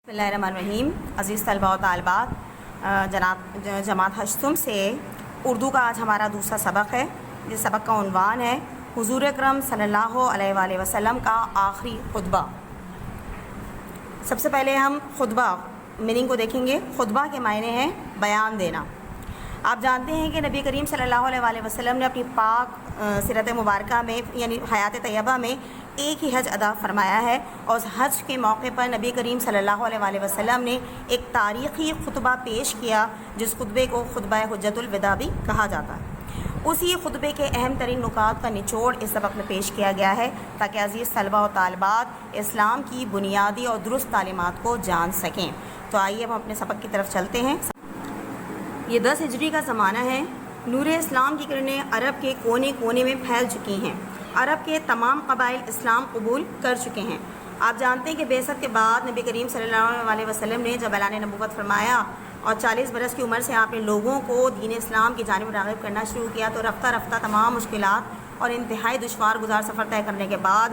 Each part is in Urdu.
بسم اللہ الرحمن الرحیم۔ عزیز طلباء و طالبات، جماعت ہشتم سے اردو کا آج ہمارا دوسرا سبق ہے۔ جس سبق کا عنوان ہے حضور اکرم صلی اللہ علیہ وآلہ وسلم کا آخری خطبہ۔ سب سے پہلے ہم خطبہ میننگ کو دیکھیں گے۔ خطبہ کے معنی ہیں بیان دینا۔ آپ جانتے ہیں کہ نبی کریم صلی اللہ علیہ وآلہ وسلم نے اپنی پاک سیرت مبارکہ میں یعنی حیات طیبہ میں ایک ہی حج ادا فرمایا ہے، اور اس حج کے موقع پر نبی کریم صلی اللہ علیہ وآلہ وسلم نے ایک تاریخی خطبہ پیش کیا، جس خطبے کو خطبہ حجۃ الوداع بھی کہا جاتا ہے۔ اسی خطبے کے اہم ترین نکات کا نچوڑ اس سبق میں پیش کیا گیا ہے، تاکہ عزیز طلباء و طالبات اسلام کی بنیادی اور درست تعلیمات کو جان سکیں۔ تو آئیے ہم اپنے سبق کی طرف چلتے ہیں۔ یہ 10 ہجری کا زمانہ ہے۔ نور اسلام کی کرنیں عرب کے کونے کونے میں پھیل چکی ہیں۔ عرب کے تمام قبائل اسلام قبول کر چکے ہیں۔ آپ جانتے ہیں کہ بعثت کے بعد نبی کریم صلی اللہ علیہ وسلم نے جب اعلان نبوت فرمایا اور 40 برس کی عمر سے آپ نے لوگوں کو دین اسلام کی جانب راغب کرنا شروع کیا، تو رفتہ رفتہ تمام مشکلات اور انتہائی دشوار گزار سفر طے کرنے کے بعد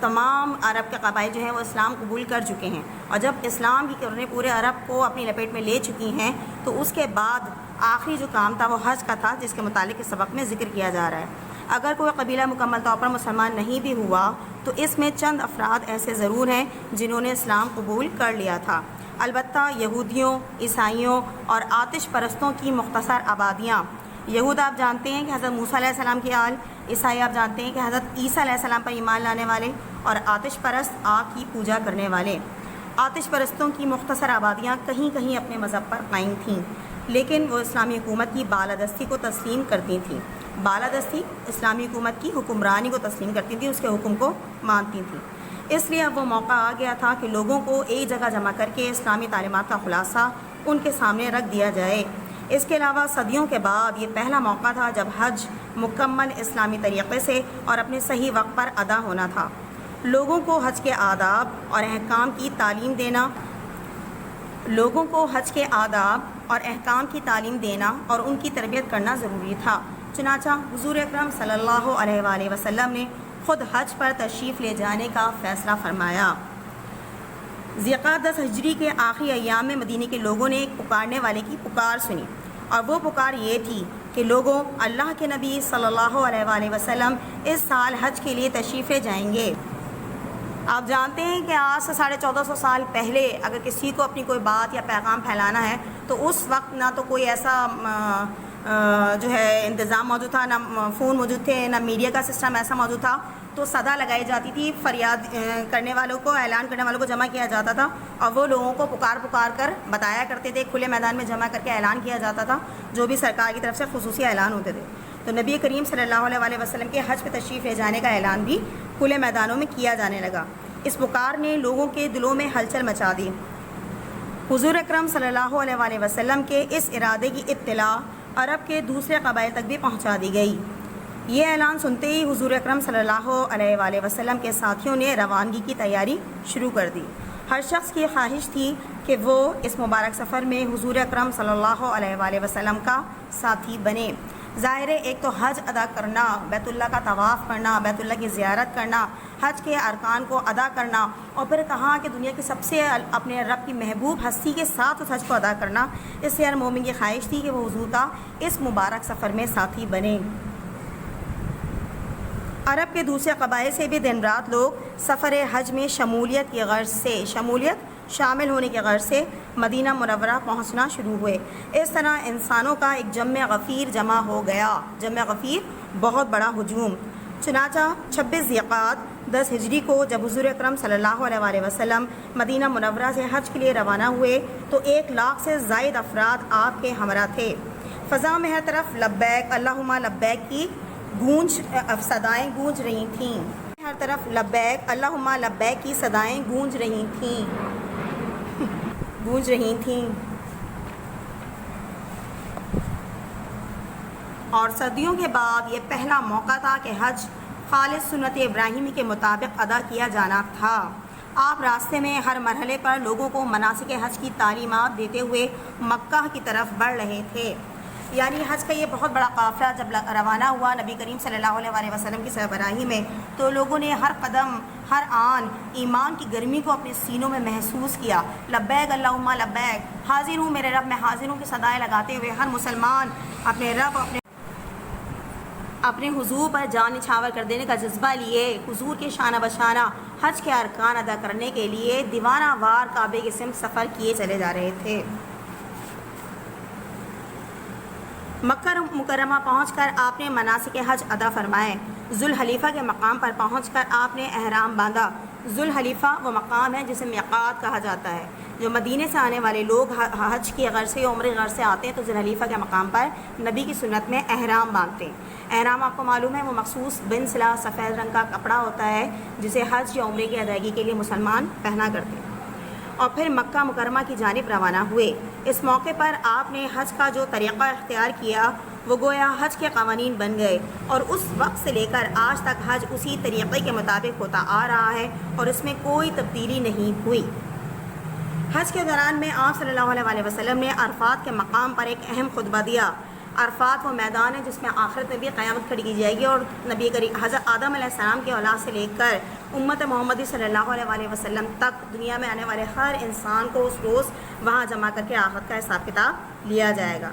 تمام عرب کے قبائل جو ہیں وہ اسلام قبول کر چکے ہیں، اور جب اسلام کی کرنیں پورے عرب کو اپنی لپیٹ میں لے چکی ہیں، تو اس کے بعد آخری جو کام تھا وہ حج کا تھا، جس کے متعلق اس سبق میں ذکر کیا جا رہا ہے۔ اگر کوئی قبیلہ مکمل طور پر مسلمان نہیں بھی ہوا، تو اس میں چند افراد ایسے ضرور ہیں جنہوں نے اسلام قبول کر لیا تھا۔ البتہ یہودیوں، عیسائیوں اور آتش پرستوں کی مختصر آبادیاں، یہود آپ جانتے ہیں کہ حضرت موسیٰ علیہ السلام کی آل، عیسائی آپ جانتے ہیں کہ حضرت عیسیٰ علیہ السلام پر ایمان لانے والے، اور آتش پرست آگ کی پوجا کرنے والے۔ آتش پرستوں کی مختصر آبادیاں کہیں کہیں اپنے مذہب پر قائم تھیں، لیکن وہ اسلامی حکومت کی بالادستی کو تسلیم کرتی تھیں۔ بالادستی اسلامی حکومت کی حکمرانی کو تسلیم کرتی تھیں، اس کے حکم کو مانتی تھیں۔ اس لیے اب وہ موقع آ گیا تھا کہ لوگوں کو ایک جگہ جمع کر کے اسلامی تعلیمات کا خلاصہ ان کے سامنے رکھ دیا جائے۔ اس کے علاوہ صدیوں کے بعد یہ پہلا موقع تھا جب حج مکمل اسلامی طریقے سے اور اپنے صحیح وقت پر ادا ہونا تھا۔ لوگوں کو حج کے آداب اور احکام کی تعلیم دینا اور ان کی تربیت کرنا ضروری تھا۔ چنانچہ حضور اکرم صلی اللہ علیہ وآلہ وسلم نے خود حج پر تشریف لے جانے کا فیصلہ فرمایا۔ ذی-القعدہ 10 ہجری کے آخری ایام میں مدینے کے لوگوں نے ایک پکارنے والے کی پکار سنی، اور وہ پکار یہ تھی کہ لوگوں، اللہ کے نبی صلی اللہ علیہ وآلہ وسلم اس سال حج کے لیے تشریف لے جائیں گے۔ آپ جانتے ہیں کہ آج سے 1450 سال پہلے اگر کسی کو اپنی کوئی بات یا پیغام پھیلانا ہے، تو اس وقت نہ تو کوئی ایسا جو ہے انتظام موجود تھا، نہ فون موجود تھے، نہ میڈیا کا سسٹم ایسا موجود تھا، تو صدا لگائی جاتی تھی، فریاد کرنے والوں کو، اعلان کرنے والوں کو جمع کیا جاتا تھا، اور وہ لوگوں کو پکار کر بتایا کرتے تھے۔ کھلے میدان میں جمع کر کے اعلان کیا جاتا تھا، جو بھی سرکار کی طرف سے خصوصی اعلان ہوتے تھے۔ تو نبی کریم صلی اللہ علیہ وآلہ وسلم کے حج پہ تشریف لے جانے کا اعلان بھی کھلے میدانوں میں کیا جانے لگا۔ اس پکار نے لوگوں کے دلوں میں ہلچل مچا دی۔ حضور اکرم صلی اللہ علیہ وآلہ وسلم کے اس ارادے کی اطلاع عرب کے دوسرے قبائل تک بھی پہنچا دی گئی۔ یہ اعلان سنتے ہی حضور اکرم صلی اللہ علیہ وآلہ وسلم کے ساتھیوں نے روانگی کی تیاری شروع کر دی۔ ہر شخص کی خواہش تھی کہ وہ اس مبارک سفر میں حضور اکرم صلی اللہ علیہ وآلہ وسلم کا ساتھی بنے۔ ظاہر ہے، ایک تو حج ادا کرنا، بیت اللہ کا طواف کرنا، بیت اللہ کی زیارت کرنا، حج کے ارکان کو ادا کرنا، اور پھر کہا کہ دنیا کی سب سے اپنے رب کی محبوب ہستی کے ساتھ اس حج کو ادا کرنا، اس سے ہر مومن کی خواہش تھی کہ وہ حضور کا اس مبارک سفر میں ساتھی بنے۔ عرب کے دوسرے قبائل سے بھی دن رات لوگ سفر حج میں شامل ہونے کی غرض سے مدینہ منورہ پہنچنا شروع ہوئے۔ اس طرح انسانوں کا ایک جمع غفیر جمع ہو گیا، جمع غفیر بہت بڑا ہجوم۔ چنانچہ 26 ذی-القعدہ 10 ہجری کو جب حضور اکرم صلی اللہ علیہ وآلہ وسلم مدینہ منورہ سے حج کے لیے روانہ ہوئے، تو 1 لاکھ سے زائد افراد آپ کے ہمراہ تھے۔ فضا میں ہر طرف لبیک اللہم لبیک کی صدائیں گونج رہی تھیں۔ ہر طرف لبیک اللہم لبیک کی صدائیں گونج رہی تھیں۔ اور صدیوں کے بعد یہ پہلا موقع تھا کہ حج خالص سنت ابراہیمی کے مطابق ادا کیا جانا تھا۔ آپ راستے میں ہر مرحلے پر لوگوں کو مناسک حج کی تعلیمات دیتے ہوئے مکہ کی طرف بڑھ رہے تھے۔ یعنی حج کا یہ بہت بڑا قافلہ جب روانہ ہوا نبی کریم صلی اللہ علیہ وسلم کی سربراہی میں، تو لوگوں نے ہر قدم ہر آن ایمان کی گرمی کو اپنے سینوں میں محسوس کیا۔ لبیک اللہم لبیک، حاضر ہوں میرے رب میں حاضر ہوں کی صدائیں لگاتے ہوئے ہر مسلمان اپنے رب اپنے حضور پر جان نچھاور کر دینے کا جذبہ لیے حضور کے شانہ بشانہ حج کے ارکان ادا کرنے کے لیے دیوانہ وار کعبے کی سمت سفر کیے چلے جا رہے تھے۔ مکہ مکرمہ پہنچ کر آپ نے مناسک حج ادا فرمائے۔ ذوالحلیفہ کے مقام پر پہنچ کر آپ نے احرام باندھا۔ ذوالحلیفہ وہ مقام ہے جسے میقات کہا جاتا ہے۔ جو مدینے سے آنے والے لوگ حج کی غرض سے عمرے غرض سے آتے ہیں تو ذوالحلیفہ کے مقام پر نبی کی سنت میں احرام باندھتے ہیں۔ احرام آپ کو معلوم ہے وہ مخصوص بن سلا سفید رنگ کا کپڑا ہوتا ہے جسے حج یا عمرے کی ادائیگی کے لیے مسلمان پہنا کرتے ہیں، اور پھر مکہ مکرمہ کی جانب روانہ ہوئے۔ اس موقع پر آپ نے حج کا جو طریقہ اختیار کیا وہ گویا حج کے قوانین بن گئے، اور اس وقت سے لے کر آج تک حج اسی طریقے کے مطابق ہوتا آ رہا ہے اور اس میں کوئی تبدیلی نہیں ہوئی۔ حج کے دوران میں آپ صلی اللہ علیہ وسلم نے عرفات کے مقام پر ایک اہم خطبہ دیا۔ عرفات وہ میدان ہے جس میں آخرت میں بھی قیامت کھڑی کی جائے گی، اور نبی کریم حضرت آدم علیہ السلام کی اولاد سے لے کر امت محمدی صلی اللہ علیہ وسلم تک دنیا میں آنے والے ہر انسان کو اس روز وہاں جمع کر کے آخرت کا حساب کتاب لیا جائے گا۔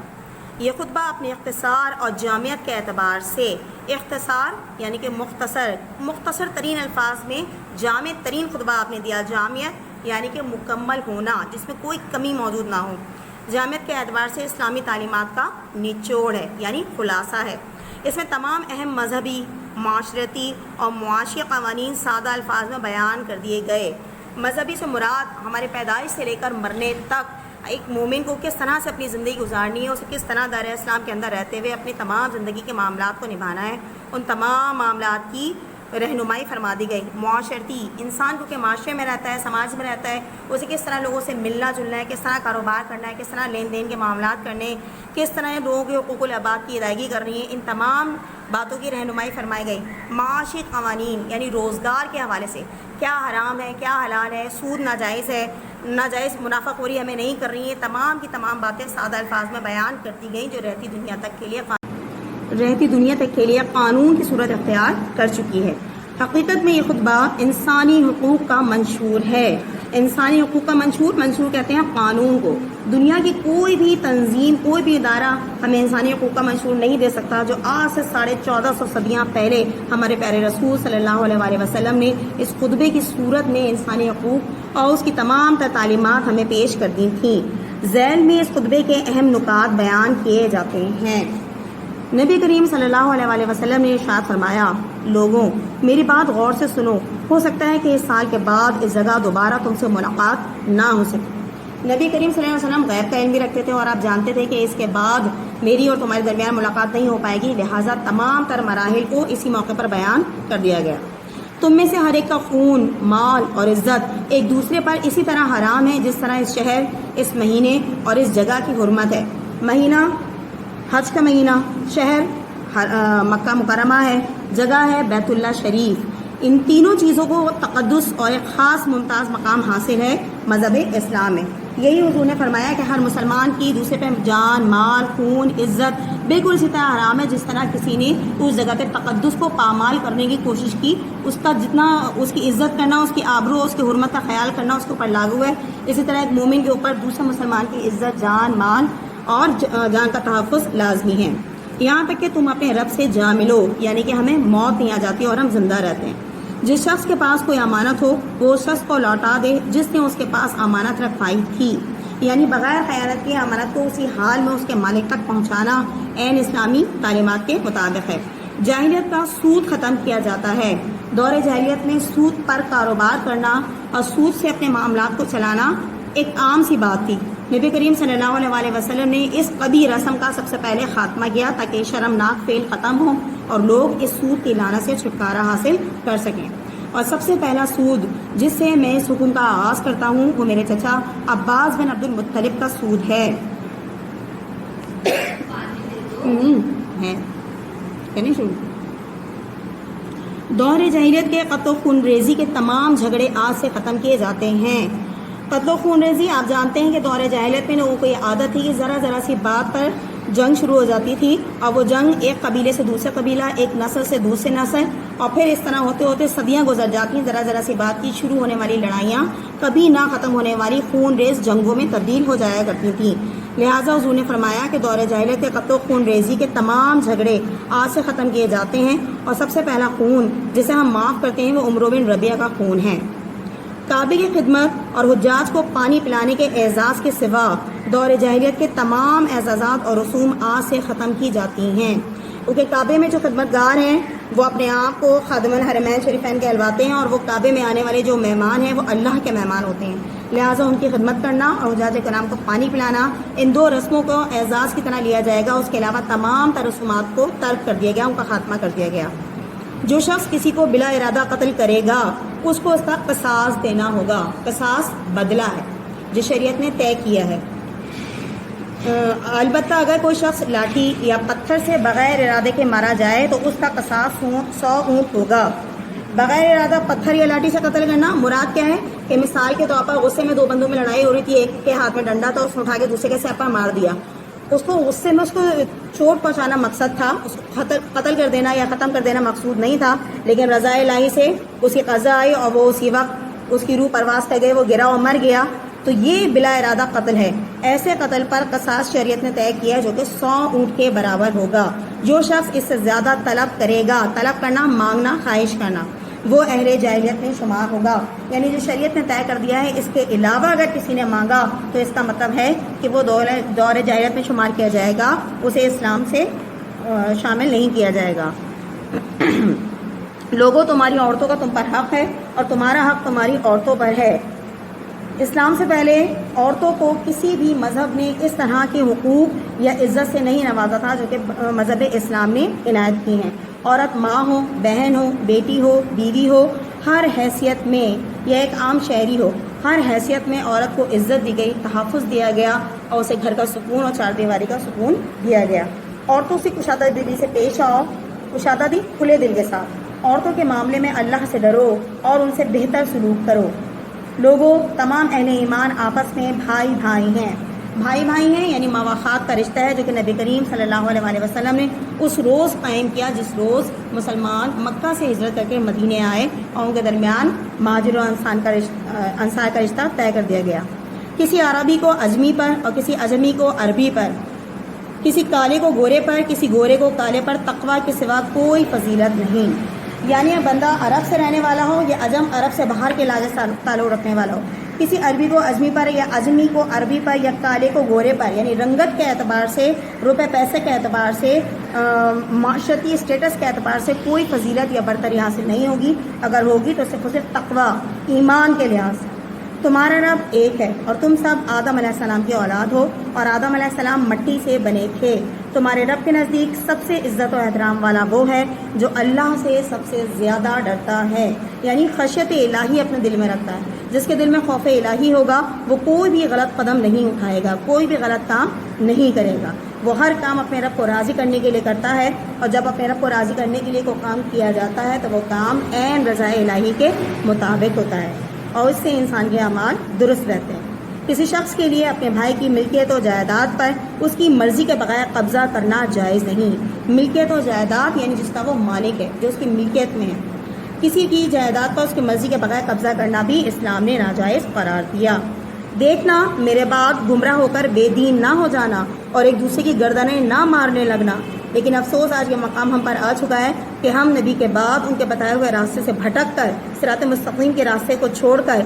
یہ خطبہ اپنے اختصار اور جامعیت کے اعتبار سے، اختصار یعنی کہ مختصر ترین الفاظ میں جامع ترین خطبہ آپ نے دیا، جامعیت یعنی کہ مکمل ہونا جس میں کوئی کمی موجود نہ ہو۔ جامعیت کے اعتبار سے اسلامی تعلیمات کا نچوڑ ہے یعنی خلاصہ ہے۔ اس میں تمام اہم مذہبی، معاشرتی اور معاشی قوانین سادہ الفاظ میں بیان کر دیے گئے۔ مذہبی سے مراد ہمارے پیدائش سے لے کر مرنے تک ایک مومن کو کس طرح سے اپنی زندگی گزارنی ہے، اسے کس طرح دائرہ اسلام کے اندر رہتے ہوئے اپنی تمام زندگی کے معاملات کو نبھانا ہے، ان تمام معاملات کی رہنمائی فرما دی گئی۔ معاشرتی، انسان کیونکہ معاشرے میں رہتا ہے، سماج میں رہتا ہے، اسے کس طرح لوگوں سے ملنا جلنا ہے، کس طرح کاروبار کرنا ہے، کس طرح لین دین کے معاملات کرنے، کس طرح لوگوں کے حقوق العباد کی ادائیگی کرنی ہے، ان تمام باتوں کی رہنمائی فرمائی گئی۔ معاشی قوانین یعنی روزگار کے حوالے سے کیا حرام ہے، کیا حلال ہے، سود ناجائز ہے، ناجائز منافع خوری ہمیں نہیں کر رہی ہے، تمام کی تمام باتیں سادہ الفاظ میں بیان کرتی گئیں جو رہتی دنیا تک کے لیے قانون کی صورت اختیار کر چکی ہے۔ حقیقت میں یہ خطبہ انسانی حقوق کا منشور ہے۔ انسانی حقوق کا منشور کہتے ہیں قانون کو۔ دنیا کی کوئی بھی تنظیم، کوئی بھی ادارہ ہمیں انسانی حقوق کا منشور نہیں دے سکتا جو آج سے 1450 صدیاں پہلے ہمارے پیارے رسول صلی اللہ علیہ وسلم نے اس خطبے کی صورت میں انسانی حقوق اور اس کی تمام تعلیمات ہمیں پیش کر دی تھیں۔ ذیل میں اس خطبے کے اہم نکات بیان کیے جاتے ہیں۔ نبی کریم صلی اللہ علیہ وسلم نے ارشاد فرمایا، لوگوں میری بات غور سے سنو، ہو سکتا ہے کہ اس سال کے بعد اس جگہ دوبارہ تم سے ملاقات نہ ہو سکے۔ نبی کریم صلی اللہ علیہ وسلم غیب کا علم بھی رکھتے تھے اور آپ جانتے تھے کہ اس کے بعد میری اور تمہارے درمیان ملاقات نہیں ہو پائے گی، لہٰذا تمام تر مراحل کو اسی موقع پر بیان کر دیا گیا۔ تم میں سے ہر ایک کا خون، مال اور عزت ایک دوسرے پر اسی طرح حرام ہے جس طرح اس شہر، اس مہینے اور اس جگہ کی حرمت ہے۔ مہینہ حج کا مہینہ، شہر مکہ مکرمہ ہے، جگہ ہے بیت اللہ شریف۔ ان تینوں چیزوں کو تقدس اور ایک خاص ممتاز مقام حاصل ہے مذہب اسلام میں۔ یہی حضور نے فرمایا کہ ہر مسلمان کی دوسرے پہ جان، مال، خون، عزت بالکل اسی طرح حرام ہے جس طرح کسی نے اس جگہ پہ تقدس کو پامال کرنے کی کوشش کی، اس کا جتنا اس کی عزت کرنا، اس کی آبرو، اس کی حرمت کا خیال کرنا اس کے اوپر لاگو ہے، اسی طرح ایک مومن کے اوپر دوسرے مسلمان کی عزت، جان، مال اور جان کا تحفظ لازمی ہے، یہاں تک کہ تم اپنے رب سے جا ملو، یعنی کہ ہمیں موت نہیں آ جاتی اور ہم زندہ رہتے ہیں۔ جس شخص کے پاس کوئی امانت ہو وہ اس شخص کو لوٹا دے جس نے اس کے پاس امانت رکھوائی تھی، یعنی بغیر خیانت کی امانت کو اسی حال میں اس کے مالک تک پہنچانا عین اسلامی تعلیمات کے مطابق ہے۔ جاہلیت کا سود ختم کیا جاتا ہے۔ دور جاہلیت میں سود پر کاروبار کرنا اور سود سے اپنے معاملات کو چلانا ایک عام سی بات تھی۔ نبی کریم صلی اللہ علیہ وسلم نے اس قبیح رسم کا سب سے پہلے خاتمہ کیا تاکہ شرمناک فعل ختم ہو اور لوگ اس سود کی لعنت سے چھٹکارا حاصل کر سکیں۔ اور سب سے پہلا سود جس سے میں اس حکم کا آغاز کرتا ہوں وہ میرے چچا عباس بن عبد المطلب کا سود ہے۔ دور جاہلیت کے قتل و خون ریزی کے تمام جھگڑے آج سے ختم کیے جاتے ہیں۔ قتل و خون ریزی آپ جانتے ہیں کہ دور جاہلیت میں لوگوں کو یہ عادت تھی کہ ذرا سی بات پر جنگ شروع ہو جاتی تھی، اور وہ جنگ ایک قبیلے سے دوسرے قبیلہ، ایک نسل سے دوسرے نسل، اور پھر اس طرح ہوتے ہوتے صدیاں گزر جاتی ہیں۔ ذرا ذرا سی بات کی شروع ہونے والی لڑائیاں کبھی نہ ختم ہونے والی خون ریز جنگوں میں تبدیل ہو جایا کرتی تھیں۔ لہٰذا حضور نے فرمایا کہ دور جاہلیت کے قتل و خون ریزی کے تمام جھگڑے آج سے ختم کیے جاتے ہیں، اور سب سے پہلا خون جسے ہم معاف کرتے ہیں وہ عمرو بن ربیعہ کا خون ہے۔ کعبے کی خدمت اور حجاج کو پانی پلانے کے اعزاز کے سوا دور جاہلیت کے تمام اعزازات اور رسوم آج سے ختم کی جاتی ہیں، کیونکہ کعبے میں جو خدمت گار ہیں وہ اپنے آپ کو خادم الحرمین شریفین کہلواتے ہیں، اور وہ کعبے میں آنے والے جو مہمان ہیں وہ اللہ کے مہمان ہوتے ہیں۔ لہٰذا ان کی خدمت کرنا اور حجاج کرام کو پانی پلانا، ان دو رسموں کو اعزاز کی طرح لیا جائے گا۔ اس کے علاوہ تمام تر رسومات کو ترک کر دیا گیا، ان کا خاتمہ کر دیا گیا۔ جو شخص کسی کو بلا ارادہ قتل کرے گا اس کو اس کا قصاص دینا ہوگا۔ قصاص بدلہ ہے جو شریعت نے طے کیا ہے۔ البتہ اگر کوئی شخص لاٹھی یا پتھر سے بغیر ارادے کے مارا جائے تو اس کا قصاص 100 اونٹ ہوگا۔ بغیر ارادہ پتھر یا لاٹھی سے قتل کرنا مراد کیا ہے کہ مثال کے طور پر غصے میں دو بندوں میں لڑائی ہو رہی تھی، ایک کے ہاتھ میں ڈنڈا تھا، اس نے اٹھا کے دوسرے کے سر پر مار دیا۔ اس کو غصے میں اس کو چوٹ پہنچانا مقصد تھا، اس کو قتل کر دینا یا ختم کر دینا مقصود نہیں تھا، لیکن رضا الہی سے اس کی قضا آئی اور وہ اسی وقت اس کی روح پرواز کر گئی، وہ گرا اور مر گیا، تو یہ بلا ارادہ قتل ہے۔ ایسے قتل پر قصاص شریعت نے طے کیا ہے جو کہ 100 اونٹ کے برابر ہوگا۔ جو شخص اس سے زیادہ طلب کرے گا، طلب کرنا مانگنا خواہش کرنا، وہ اہل جاہلیت میں شمار ہوگا۔ یعنی جو شریعت نے طے کر دیا ہے اس کے علاوہ اگر کسی نے مانگا تو اس کا مطلب ہے کہ وہ دور جاہلیت میں شمار کیا جائے گا، اسے اسلام سے شامل نہیں کیا جائے گا۔ لوگوں، تمہاری عورتوں کا تم پر حق ہے اور تمہارا حق تمہاری عورتوں پر ہے۔ اسلام سے پہلے عورتوں کو کسی بھی مذہب نے اس طرح کے حقوق یا عزت سے نہیں نوازا تھا جو کہ مذہب اسلام نے عنایت کی ہیں۔ عورت ماں ہو، بہن ہو، بیٹی ہو، بیوی ہو، ہر حیثیت میں، یا ایک عام شہری ہو، ہر حیثیت میں عورت کو عزت دی گئی، تحفظ دیا گیا، اور اسے گھر کا سکون اور چار دیواری کا سکون دیا گیا۔ عورتوں سے کشادہ دلی سے پیش آؤ، کشادہ دی کھلے دل کے ساتھ۔ عورتوں کے معاملے میں اللہ سے ڈرو اور ان سے بہتر سلوک کرو۔ لوگوں، تمام اہل ایمان آپس میں بھائی بھائی ہیں۔ بھائی بھائی ہیں یعنی مواخات کا رشتہ ہے جو کہ نبی کریم صلی اللہ علیہ وسلم نے اس روز قائم کیا جس روز مسلمان مکہ سے ہجرت کر کے مدینے آئے اور ان کے درمیان مہاجر و انصار کا رشتہ طے کر دیا گیا۔ کسی عربی کو عجمی پر اور کسی عجمی کو عربی پر، کسی کالے کو گورے پر، کسی گورے کو کالے پر تقویٰ کے سوا کوئی فضیلت نہیں۔ یعنی بندہ عرب سے رہنے والا ہو یا عجم عرب سے باہر کے علاقے سے تعلق رکھنے والا ہو، کسی عربی کو عجمی پر یا عجمی کو عربی پر یا کالے کو گورے پر، یعنی رنگت کے اعتبار سے، روپے پیسے کے اعتبار سے، معاشرتی اسٹیٹس کے اعتبار سے کوئی فضیلت یا برتری حاصل نہیں ہوگی۔ اگر ہوگی تو صرف تقویٰ، ایمان کے لحاظ سے۔ تمہارا رب ایک ہے اور تم سب آدم علیہ السلام کی اولاد ہو، اور آدم علیہ السلام مٹی سے بنے تھے۔ تمہارے رب کے نزدیک سب سے عزت و احترام والا وہ ہے جو اللہ سے سب سے زیادہ ڈرتا ہے، یعنی خشیت الہی اپنے دل میں رکھتا ہے۔ جس کے دل میں خوف الہی ہوگا وہ کوئی بھی غلط قدم نہیں اٹھائے گا، کوئی بھی غلط کام نہیں کرے گا۔ وہ ہر کام اپنے رب کو راضی کرنے کے لیے کرتا ہے، اور جب اپنے رب کو راضی کرنے کے لیے کوئی کام کیا جاتا ہے تو وہ کام عین رضا الہی کے مطابق ہوتا ہے، اور اس سے انسان کے اعمال درست رہتے ہیں۔ کسی شخص کے لیے اپنے بھائی کی ملکیت و جائیداد پر اس کی مرضی کے بغیر قبضہ کرنا جائز نہیں۔ ملکیت و جائیداد یعنی جس کا وہ مالک ہے، جو اس کی ملکیت میں ہے، کسی کی جائیداد پر اس کی مرضی کے بغیر قبضہ کرنا بھی اسلام نے ناجائز قرار دیا۔ دیکھنا میرے بعد گمراہ ہو کر بے دین نہ ہو جانا اور ایک دوسرے کی گردنیں نہ مارنے لگنا، لیکن افسوس آج یہ مقام ہم پر آ چکا ہے کہ ہم نبی کے بعد ان کے بتائے ہوئے راستے سے بھٹک کر، صراط مستقیم کے راستے کو چھوڑ کر،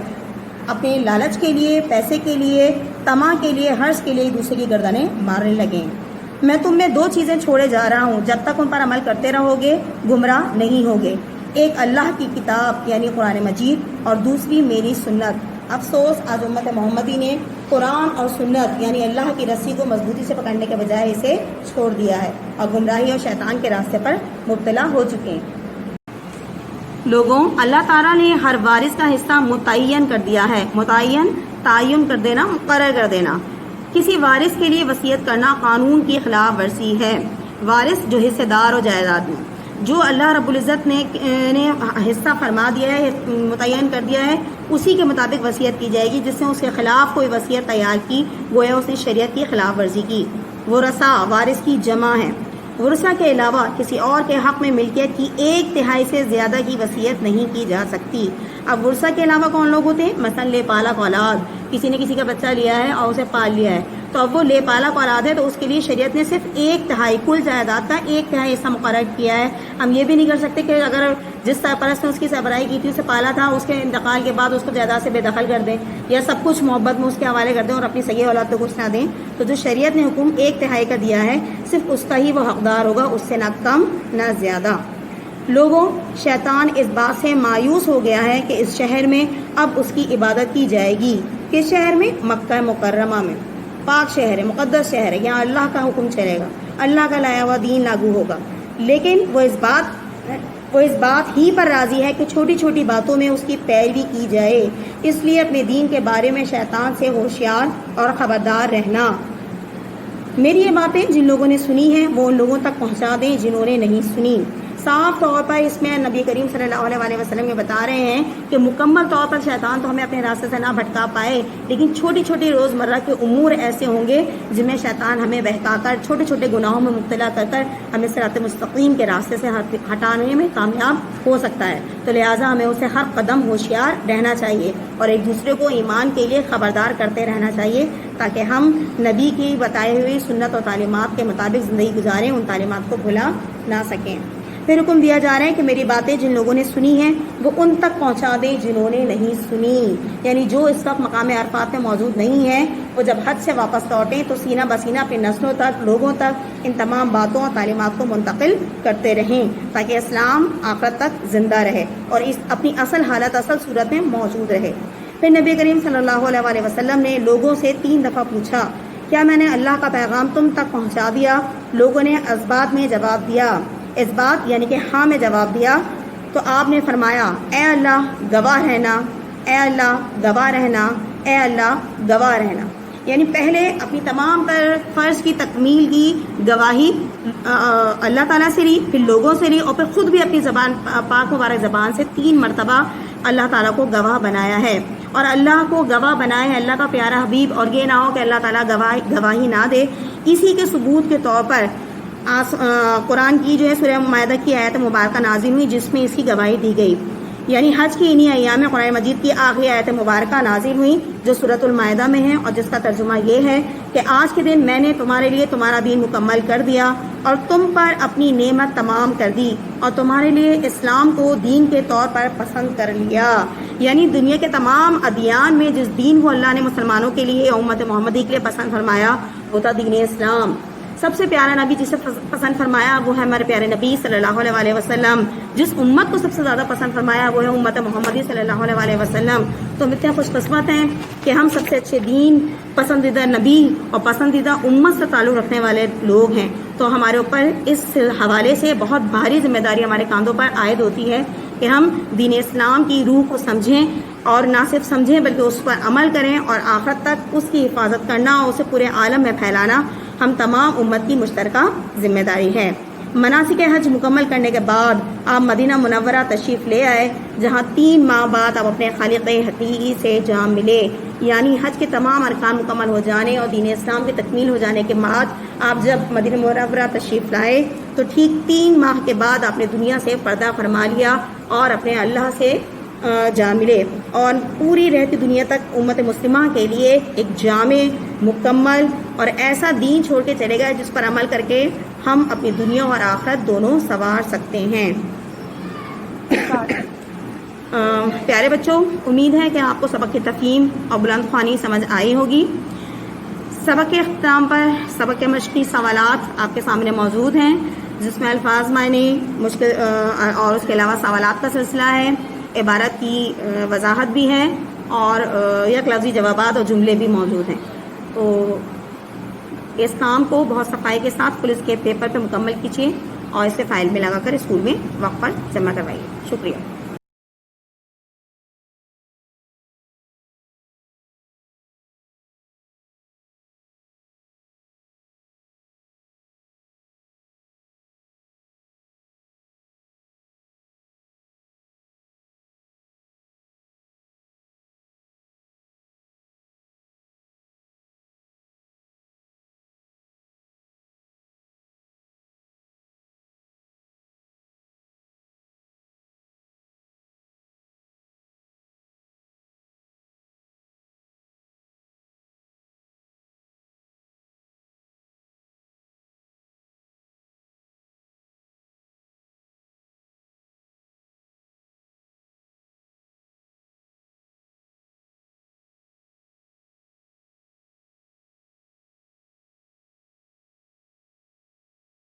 اپنے لالچ کے لیے، پیسے کے لیے، طمع کے لیے، حرص کے لیے ایک دوسرے کی گردنیں مارنے لگیں۔ میں تم میں دو چیزیں چھوڑے جا رہا ہوں، جب تک ان پر عمل کرتے رہو گے گمراہ نہیں ہوگے۔ ایک اللہ کی کتاب یعنی قرآن مجید، اور دوسری میری سنت۔ افسوس آج امت محمدی نے قرآن اور سنت یعنی اللہ کی رسی کو مضبوطی سے پکڑنے کے بجائے اسے چھوڑ دیا ہے اور گمراہی اور شیطان کے راستے پر مبتلا ہو چکے ہیں۔ لوگوں، اللہ تعالیٰ نے ہر وارث کا حصہ متعین کر دیا ہے۔ متعین، تعین کر دینا، مقرر کر دینا۔ کسی وارث کے لیے وصیت کرنا قانون کی خلاف ورزی ہے۔ وارث جو حصے دار ہو جائیداد میں، جو اللہ رب العزت نے حصہ فرما دیا ہے، متعین کر دیا ہے، اسی کے مطابق وصیت کی جائے گی۔ جس نے اس کے خلاف کوئی وصیت تیار کی گویا اس نے شریعت کی خلاف ورزی کی۔ ورثہ وارث کی جمع ہے. ورثہ کے علاوہ کسی اور کے حق میں ملکیت کی 1/3 سے زیادہ کی وصیت نہیں کی جا سکتی. اب ورثہ کے علاوہ کون لوگ ہوتے ہیں؟ مثلا لے پالک اولاد، کسی نے کسی کا بچہ لیا ہے اور اسے پال لیا ہے، تو اب وہ لے پالک اولاد ہے تو اس کے لیے شریعت نے صرف 1/3 کل جائیداد کا 1/3 حصہ مقرر کیا ہے. ہم یہ بھی نہیں کر سکتے کہ اگر جس سرپرست نے اس کی سربراہی کی تھی، اسے پالا تھا، اس کے انتقال کے بعد اس کو جائیداد سے بے دخل کر دیں یا سب کچھ محبت میں اس کے حوالے کر دیں اور اپنی صحیح اولاد کو کچھ نہ دیں. تو جو شریعت نے حکم 1/3 کا دیا ہے، صرف اس کا ہی وہ حقدار ہوگا، اس سے نہ کم نہ زیادہ. لوگوں، شیطان اس بات سے مایوس ہو گیا ہے کہ اس شہر میں اب اس کی عبادت کی جائے گی. کس شہر میں؟ مکہ مکرمہ میں. پاک شہر ہے، مقدس شہر ہے، یہاں اللہ کا حکم چلے گا، اللہ کا لایا ہوا دین لاگو ہوگا. لیکن وہ اس بات ہی پر راضی ہے کہ چھوٹی چھوٹی باتوں میں اس کی پیروی کی جائے. اس لیے اپنے دین کے بارے میں شیطان سے ہوشیار اور خبردار رہنا. میری یہ باتیں جن لوگوں نے سنی ہیں وہ ان لوگوں تک پہنچا دیں جنہوں نے نہیں سنی. صاف طور پر اس میں نبی کریم صلی اللہ علیہ وسلم یہ بتا رہے ہیں کہ مکمل طور پر شیطان تو ہمیں اپنے راستے سے نہ بھٹکا پائے، لیکن چھوٹی چھوٹی روزمرہ کے امور ایسے ہوں گے جن میں شیطان ہمیں بہکا کر چھوٹے چھوٹے گناہوں میں مبتلا کر ہمیں صراط مستقیم کے راستے سے ہٹانے میں کامیاب ہو سکتا ہے. تو لہٰذا ہمیں اسے ہر قدم ہوشیار رہنا چاہیے اور ایک دوسرے کو ایمان کے لیے خبردار کرتے رہنا چاہیے تاکہ ہم نبی کی بتائی ہوئی سنت اور تعلیمات کے مطابق زندگی گزاریں، ان تعلیمات کو بھلا نہ سکیں. پھر حکم دیا جا رہا ہے کہ میری باتیں جن لوگوں نے سنی ہیں وہ ان تک پہنچا دیں جنہوں نے نہیں سنی. یعنی جو اس وقت مقام عرفات میں موجود نہیں ہیں، وہ جب حج سے واپس لوٹیں تو سینہ بسینہ اپنی نسلوں تک، لوگوں تک ان تمام باتوں اور تعلیمات کو منتقل کرتے رہیں تاکہ اسلام آخرت تک زندہ رہے اور اس اپنی اصل حالت، اصل صورت میں موجود رہے. پھر نبی کریم صلی اللہ علیہ وسلم نے لوگوں سے 3 دفعہ پوچھا، کیا میں نے اللہ کا پیغام تم تک پہنچا دیا؟ لوگوں نے اسبات میں جواب دیا، اس بات یعنی کہ ہاں میں جواب دیا. تو آپ نے فرمایا، اے اللہ گواہ رہنا، اے اللہ گواہ رہنا، اے اللہ گواہ رہنا. یعنی پہلے اپنی تمام پر فرض کی تکمیل کی گواہی اللہ تعالیٰ سے لی، پھر لوگوں سے لی اور پھر خود بھی اپنی زبان پاک مبارک زبان سے 3 مرتبہ اللہ تعالیٰ کو گواہ بنایا ہے. اور اللہ کو گواہ بنائے ہے اللہ کا پیارا حبیب، اور یہ نہ ہو کہ اللہ تعالیٰ گواہی نہ دے. اسی کے ثبوت کے طور پر قرآن کی جو ہے سورہ مائدہ کی آیت مبارکہ نازل ہوئی جس میں اس کی گواہی دی گئی. یعنی حج کی انہی ایام میں قرآن مجید کی آخری آیت مبارکہ نازل ہوئی جو سورۃ المائدہ میں ہے اور جس کا ترجمہ یہ ہے کہ آج کے دن میں نے تمہارے لیے تمہارا دین مکمل کر دیا اور تم پر اپنی نعمت تمام کر دی اور تمہارے لیے اسلام کو دین کے طور پر پسند کر لیا. یعنی دنیا کے تمام ادیان میں جس دین کو اللہ نے مسلمانوں کے لیے، امت محمدی کے لیے پسند فرمایا وہ تھا دین اسلام. سب سے پیارا نبی جسے پسند فرمایا وہ ہے ہمارے پیارے نبی صلی اللہ علیہ وسلم. جس امت کو سب سے زیادہ پسند فرمایا وہ ہے امت محمدی صلی اللہ علیہ وسلم. تو ہم اتنے خوش قسمت ہیں کہ ہم سب سے اچھے دین، پسندیدہ نبی اور پسندیدہ امت سے تعلق رکھنے والے لوگ ہیں. تو ہمارے اوپر اس حوالے سے بہت بھاری ذمہ داری ہمارے کاندھوں پر عائد ہوتی ہے کہ ہم دین اسلام کی روح کو سمجھیں اور نہ صرف سمجھیں بلکہ اس پر عمل کریں اور آخرت تک اس کی حفاظت کرنا اور اسے پورے عالم میں پھیلانا ہم تمام امت کی مشترکہ ذمہ داری ہے. مناسک حج مکمل کرنے کے بعد آپ مدینہ منورہ تشریف لے آئے جہاں 3 ماہ بعد آپ اپنے خالق حقیقی سے جا ملے. یعنی حج کے تمام ارکان مکمل ہو جانے اور دین اسلام کی تکمیل ہو جانے کے بعد آپ جب مدینہ منورہ تشریف لائے تو ٹھیک 3 ماہ کے بعد آپ نے دنیا سے پردہ فرما لیا اور اپنے اللہ سے جا ملے اور پوری رہتی دنیا تک امت مسلمہ کے لیے ایک جامع، مکمل اور ایسا دین چھوڑ کے چلے گئے جس پر عمل کر کے ہم اپنی دنیا اور آخرت دونوں سنوار سکتے ہیں. پیارے بچوں، امید ہے کہ آپ کو سبق کی تفہیم اور بلند خوانی سمجھ آئی ہوگی. سبق کے اختتام پر سبق کے مشقی سوالات آپ کے سامنے موجود ہیں جس میں الفاظ معنی، مشکل اور اس کے علاوہ سوالات کا سلسلہ ہے، عبارت کی وضاحت بھی ہے اور یک لفظی جوابات اور جملے بھی موجود ہیں. تو اس کام کو بہت صفائی کے ساتھ پولیس کے پیپر پہ مکمل کیجیے اور اسے فائل میں لگا کر اسکول میں وقت پر جمع کروائیے. شکریہ.